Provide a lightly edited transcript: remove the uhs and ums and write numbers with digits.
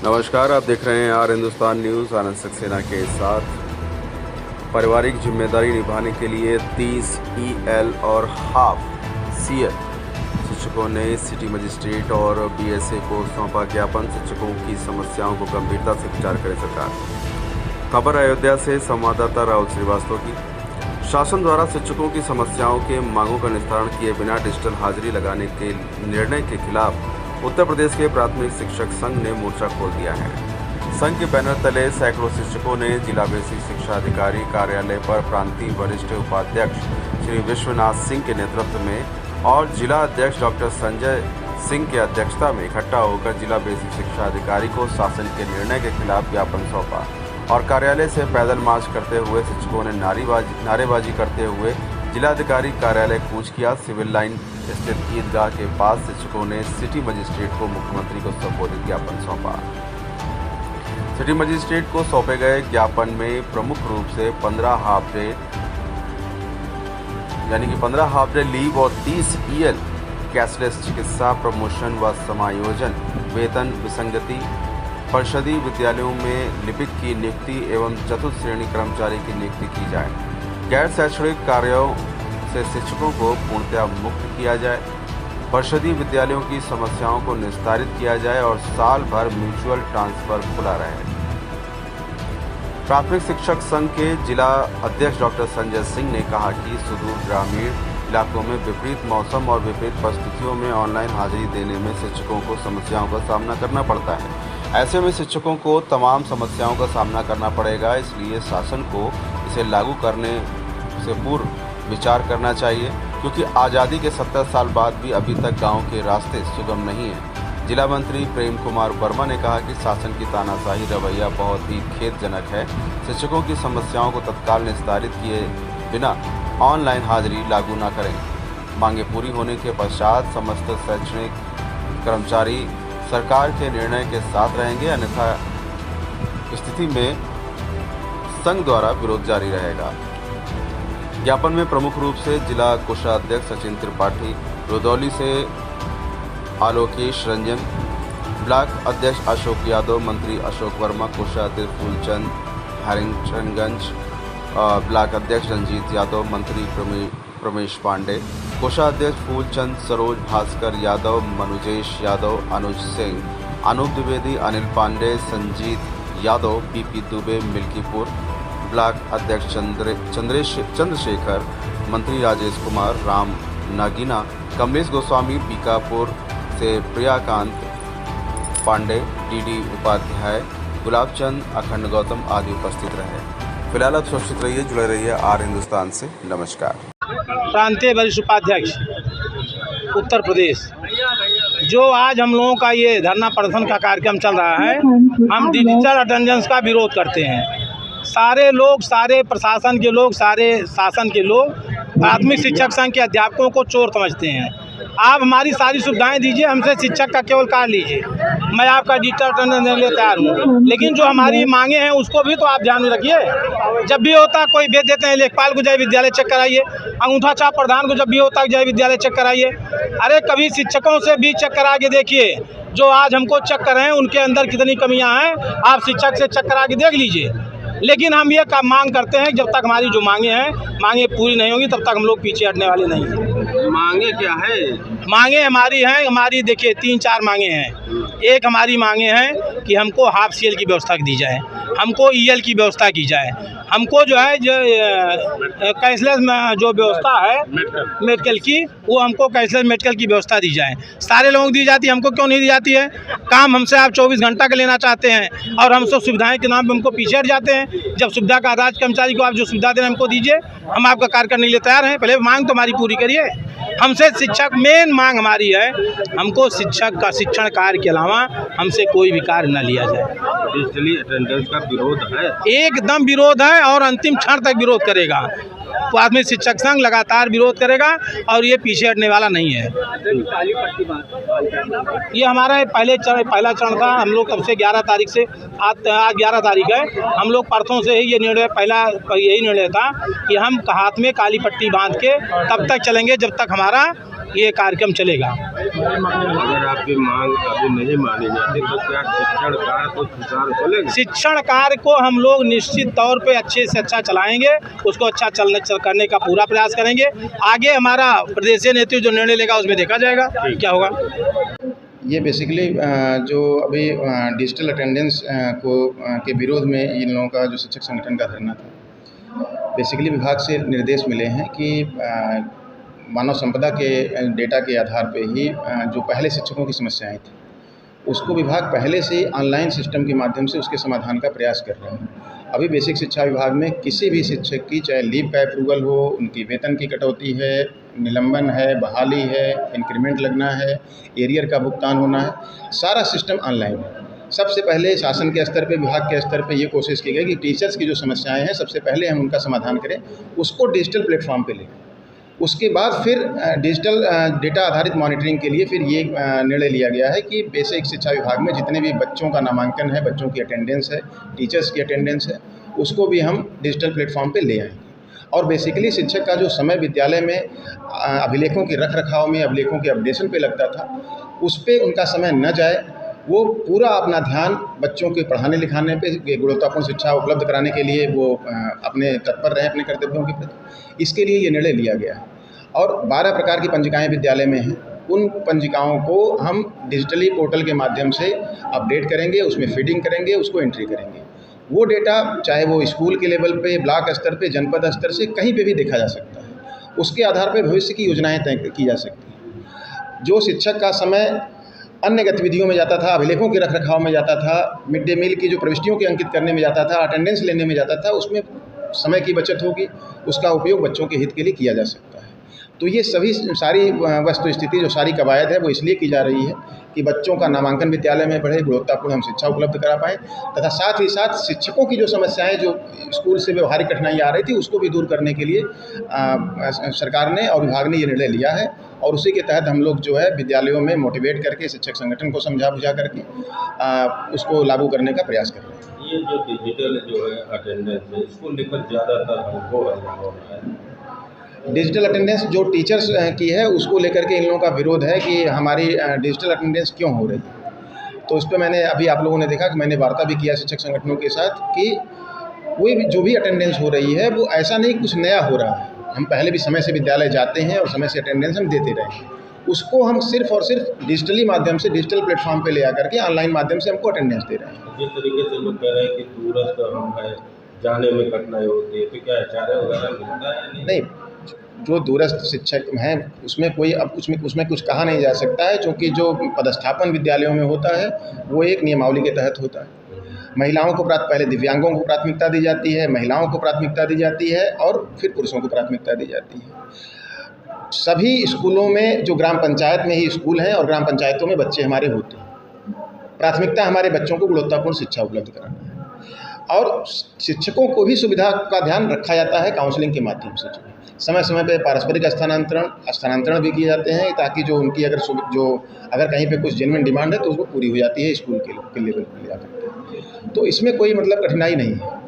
नमस्कार, आप देख रहे हैं आर हिंदुस्तान न्यूज़। आनंद सक्सेना के साथ। पारिवारिक जिम्मेदारी निभाने के लिए 30 EL और हाफ CL शिक्षकों ने सिटी मजिस्ट्रेट और BSA को सौंपा ज्ञापन। शिक्षकों की समस्याओं को गंभीरता से विचार करे सरकार। खबर अयोध्या से संवाददाता राहुल श्रीवास्तव की। शासन द्वारा शिक्षकों की समस्याओं के मांगों का निस्तारण किए बिना डिजिटल हाजिरी लगाने के निर्णय के खिलाफ उत्तर प्रदेश के प्राथमिक शिक्षक संघ ने मोर्चा खोल दिया है। संघ के बैनर तले सैकड़ों शिक्षकों ने जिला बेसिक शिक्षा अधिकारी कार्यालय पर प्रांतीय वरिष्ठ उपाध्यक्ष श्री विश्वनाथ सिंह के नेतृत्व में और जिला अध्यक्ष डॉक्टर संजय सिंह की अध्यक्षता में इकट्ठा होकर जिला बेसिक शिक्षा अधिकारी को शासन के निर्णय के खिलाफ ज्ञापन सौंपा और कार्यालय से पैदल मार्च करते हुए शिक्षकों ने नारेबाजी करते हुए जिलाधिकारी कार्यालय कूच किया। सिविल लाइन स्थित ईदगाह के पास शिक्षकों ने सिटी मजिस्ट्रेट को मुख्यमंत्री को संबोधित ज्ञापन सौंपा। सिटी मजिस्ट्रेट को सौंपे गए ज्ञापन में प्रमुख रूप से 15 हाफ डे लीव और 30 EL कैशलेस चिकित्सा प्रमोशन व समायोजन, वेतन विसंगति, परिषदीय विद्यालयों में लिपिक की नियुक्ति एवं चतुर्थ श्रेणी कर्मचारी की नियुक्ति की जाए। गैर शैक्षणिक कार्यों से शिक्षकों को पूर्णतः मुक्त किया जाए। परिषदीय विद्यालयों की समस्याओं को निस्तारित किया जाए और साल भर म्यूचुअल ट्रांसफर खुला रहे। प्राथमिक शिक्षक संघ के जिला अध्यक्ष डॉक्टर संजय सिंह ने कहा कि सुदूर ग्रामीण इलाकों में विपरीत मौसम और विपरीत परिस्थितियों में ऑनलाइन हाजिरी देने में शिक्षकों को समस्याओं का सामना करना पड़ता है। ऐसे में शिक्षकों को तमाम समस्याओं का सामना करना पड़ेगा, इसलिए शासन को इसे लागू करने से पूर्व विचार करना चाहिए, क्योंकि आज़ादी के 70 साल बाद भी अभी तक गांव के रास्ते सुगम नहीं हैं। जिला मंत्री प्रेम कुमार वर्मा ने कहा कि शासन की तानाशाही रवैया बहुत ही खेदजनक है। शिक्षकों की समस्याओं को तत्काल निस्तारित किए बिना ऑनलाइन हाजिरी लागू न करें। मांगे पूरी होने के पश्चात समस्त शैक्षणिक कर्मचारी सरकार के निर्णय के साथ रहेंगे, अन्यथा स्थिति में संघ द्वारा विरोध जारी रहेगा। ज्ञापन में प्रमुख रूप से जिला कोषाध्यक्ष सचिन त्रिपाठी, रुदौली से आलोकेश रंजन, ब्लॉक अध्यक्ष अशोक यादव, मंत्री अशोक वर्मा, कोषाध्यक्ष फूलचंद हरिंचनगंज, ब्लॉक अध्यक्ष रंजीत यादव, मंत्री प्रमेश पांडे, कोषाध्यक्ष फूलचंद, सरोज भास्कर यादव, मनुजेश यादव, अनुज सिंह, अनूप द्विवेदी, अनिल पांडे, संजीत यादव, BP दुबे मिल्कीपुर, ब्लॉक अध्यक्ष चंद्रशेखर, मंत्री राजेश कुमार, राम नागिना, कमलेश गोस्वामी, बीकापुर से प्रियाकांत पांडे, DD उपाध्याय, गुलाबचंद, अखंड गौतम आदि उपस्थित रहे। फिलहाल आप सुरक्षित रहिए, जुड़े रहिए आर हिंदुस्तान से। नमस्कार। प्रांतीय वरिष्ठ उपाध्यक्ष उत्तर प्रदेश, जो आज हम लोगों का ये धरना प्रदर्शन का कार्यक्रम चल रहा है, हम डिजिटल अटेंडेंस का विरोध करते हैं। सारे लोग, सारे प्रशासन के लोग, सारे शासन के लोग प्राथमिक शिक्षक संघ के अध्यापकों को चोर समझते हैं। आप हमारी सारी सुविधाएं दीजिए, हमसे शिक्षक का केवल कार्ड लीजिए, मैं आपका डिजिटल अटेंडेंस देने के लिए तैयार हूँ। लेकिन जो हमारी मांगे हैं उसको भी तो आप ध्यान में रखिए। जब भी होता कोई भेज देते हैं लेखपाल को जय विद्यालय चेक कराइए, अंगूठा छाप प्रधान को जब भी होता जय विद्यालय चेक कराइए। अरे कभी शिक्षकों से भी चेक करा के देखिए, जो आज हमको चेक कर रहे हैं उनके अंदर कितनी कमियाँ हैं, आप शिक्षक से चेक करा के देख लीजिए। लेकिन हम ये मांग करते हैं, जब तक हमारी जो मांगे पूरी नहीं होंगी तब तक हम लोग पीछे हटने वाले नहीं हैं। मांगे क्या है? मांगे हमारी देखिए 3-4 मांगे हैं। एक हमारी मांगे हैं कि हमको हाफ CL की व्यवस्था दी जाए, हमको EL की व्यवस्था की जाए, हमको जो है जो कैशलेस जो व्यवस्था है मेडिकल की, वो हमको कैशलेस मेडिकल की व्यवस्था दी जाए। सारे लोगों को दी जाती है, हमको क्यों नहीं दी जाती है? काम हमसे आप 24 घंटा का लेना चाहते हैं और हम सब सुविधाएं के नाम पे हमको पीछे हट जाते हैं। जब सुविधा का आधार कर्मचारी को आप जो सुविधा दे रहे हैं हमको दीजिए, हम आपका कार्य करने के लिए तैयार हैं। पहले मांग तो हमारी पूरी करिए। हमसे शिक्षक, मेन मांग हमारी है, हमको शिक्षक का शिक्षण कार्य के अलावा हमसे कोई भी कार्य न लिया जाए। डिजिटली अटेंडेंस का विरोध है, एकदम विरोध है और अंतिम क्षण तक विरोध करेगा। प्राथमिक शिक्षक संघ लगातार विरोध करेगा और ये पीछे हटने वाला नहीं है। ये हमारा पहला चरण था। हम लोग कब से 11 तारीख से, आज 11 तारीख है, हम लोग परसों से ही ये निर्णय, पहला यही निर्णय था कि हम हाथ में काली पट्टी बांध के तब तक चलेंगे जब तक हमारा ये कार्यक्रम चलेगा। अगर आपकी मांग अभी नहीं मानी जाती तो क्या शिक्षण कार्य को सुचारू चलेगा? शिक्षण कार्य को हम लोग निश्चित तौर पे अच्छे से अच्छा चलाएंगे, उसको अच्छा करने का पूरा प्रयास करेंगे। आगे हमारा प्रदेशीय नेतृत्व जो निर्णय लेगा उसमें देखा जाएगा क्या होगा। ये बेसिकली जो अभी डिजिटल अटेंडेंस के विरोध में इन लोगों का जो शिक्षक संगठन का धरना था, बेसिकली विभाग से निर्देश मिले हैं कि मानव संपदा के डेटा के आधार पे ही जो पहले शिक्षकों की समस्याएं थी उसको विभाग पहले से ही ऑनलाइन सिस्टम के माध्यम से उसके समाधान का प्रयास कर रहे हैं। अभी बेसिक शिक्षा विभाग में किसी भी शिक्षक की चाहे लीव का अप्रूवल हो, उनकी वेतन की कटौती है, निलंबन है, बहाली है, इंक्रीमेंट लगना है, एरियर का भुगतान होना है, सारा सिस्टम ऑनलाइन है। सबसे पहले शासन के स्तर पे, विभाग के स्तर पे ये कोशिश की गई कि टीचर्स की जो समस्याएं हैं सबसे पहले हम उनका समाधान करें, उसको डिजिटल प्लेटफॉर्म पे लें। उसके बाद फिर डिजिटल डेटा आधारित मॉनिटरिंग के लिए फिर ये निर्णय लिया गया है कि बेसिक शिक्षा विभाग में जितने भी बच्चों का नामांकन है, बच्चों की अटेंडेंस है, टीचर्स की अटेंडेंस है, उसको भी हम डिजिटल प्लेटफॉर्म पे ले आएंगे। और बेसिकली शिक्षक का जो समय विद्यालय में अभिलेखों के रख रखाव में, अभिलेखों के अपडेशन पे लगता था, उस पर उनका समय न जाए, वो पूरा अपना ध्यान बच्चों के पढ़ाने लिखाने पे, गुणवत्तापूर्ण शिक्षा उपलब्ध कराने के लिए वो अपने तत्पर रहे अपने कर्तव्यों के प्रति। इसके लिए ये निर्णय लिया गया है। और 12 प्रकार की पंजिकाएँ विद्यालय में हैं, उन पंजिकाओं को हम डिजिटली पोर्टल के माध्यम से अपडेट करेंगे, उसमें फीडिंग करेंगे, उसको एंट्री करेंगे। वो डेटा चाहे वो स्कूल के लेवल पे, ब्लॉक स्तर पे, जनपद स्तर से कहीं पे भी देखा जा सकता है। उसके आधार पर भविष्य की योजनाएँ तय की जा सकती हैं। जो शिक्षक का समय अन्य गतिविधियों में जाता था, अभिलेखों के रखरखाव में जाता था, मिड डे मील की जो प्रविष्टियों के अंकित करने में जाता था, अटेंडेंस लेने में जाता था, उसमें समय की बचत होगी, उसका उपयोग बच्चों के हित के लिए किया जा सकता है। तो ये सभी सारी वस्तु स्थिति जो सारी कवायद है वो इसलिए की जा रही है कि बच्चों का नामांकन विद्यालय में बढ़े, गुणवत्तापूर्ण हम शिक्षा उपलब्ध करा पाएँ, तथा साथ ही साथ शिक्षकों की जो समस्याएं जो स्कूल से व्यवहारिक कठिनाई आ रही थी उसको भी दूर करने के लिए सरकार ने और विभाग ने ये निर्णय लिया है। और उसी के तहत हम लोग जो है विद्यालयों में मोटिवेट करके शिक्षक संगठन को समझा बुझा करके उसको लागू करने का प्रयास कर रहे हैं। ये जो डिजिटल जो है अटेंडेंस है, इसको लेकर ज़्यादातर हमको अनुभव हो रहा है। डिजिटल अटेंडेंस जो टीचर्स की है उसको लेकर के इन लोगों का विरोध है कि हमारी डिजिटल अटेंडेंस क्यों हो रही है। तो उस पर मैंने अभी आप लोगों ने देखा कि मैंने वार्ता भी किया शिक्षक संगठनों के साथ कि कोई भी जो भी अटेंडेंस हो रही है वो ऐसा नहीं कुछ नया हो रहा है। हम पहले भी समय से विद्यालय जाते हैं और समय से अटेंडेंस हम देते रहे हैं। उसको हम सिर्फ और सिर्फ डिजिटली माध्यम से, डिजिटल प्लेटफॉर्म पे ले आकर के ऑनलाइन माध्यम से हमको अटेंडेंस दे रहे हैं। जिस तरीके से लोग कह रहे हैं कि दूरस्थ हम है, जाने में कठिनाई होती है, तो क्या आचार्य वगैरह मिलता है? नहीं, जो दूरस्थ शिक्षक हैं उसमें कोई अब उसमें कुछ कहा नहीं जा सकता है, क्योंकि जो पदस्थापन विद्यालयों में होता है वो एक नियमावली के तहत होता है। महिलाओं को पहले दिव्यांगों को प्राथमिकता दी जाती है, महिलाओं को प्राथमिकता दी जाती है और फिर पुरुषों को प्राथमिकता दी जाती है। सभी स्कूलों में जो ग्राम पंचायत में ही स्कूल हैं और ग्राम पंचायतों में बच्चे हमारे होते हैं, प्राथमिकता हमारे बच्चों को गुणवत्तापूर्ण शिक्षा उपलब्ध कराना है। और शिक्षकों को भी सुविधा का ध्यान रखा जाता है काउंसलिंग के माध्यम से। जो समय समय पे पारस्परिक स्थानांतरण भी किए जाते हैं, ताकि जो उनकी अगर कहीं पे कुछ जेन्युइन डिमांड है तो उसको पूरी हो जाती है स्कूल के लेवल पर ले जाकर। तो इसमें कोई मतलब कठिनाई नहीं है।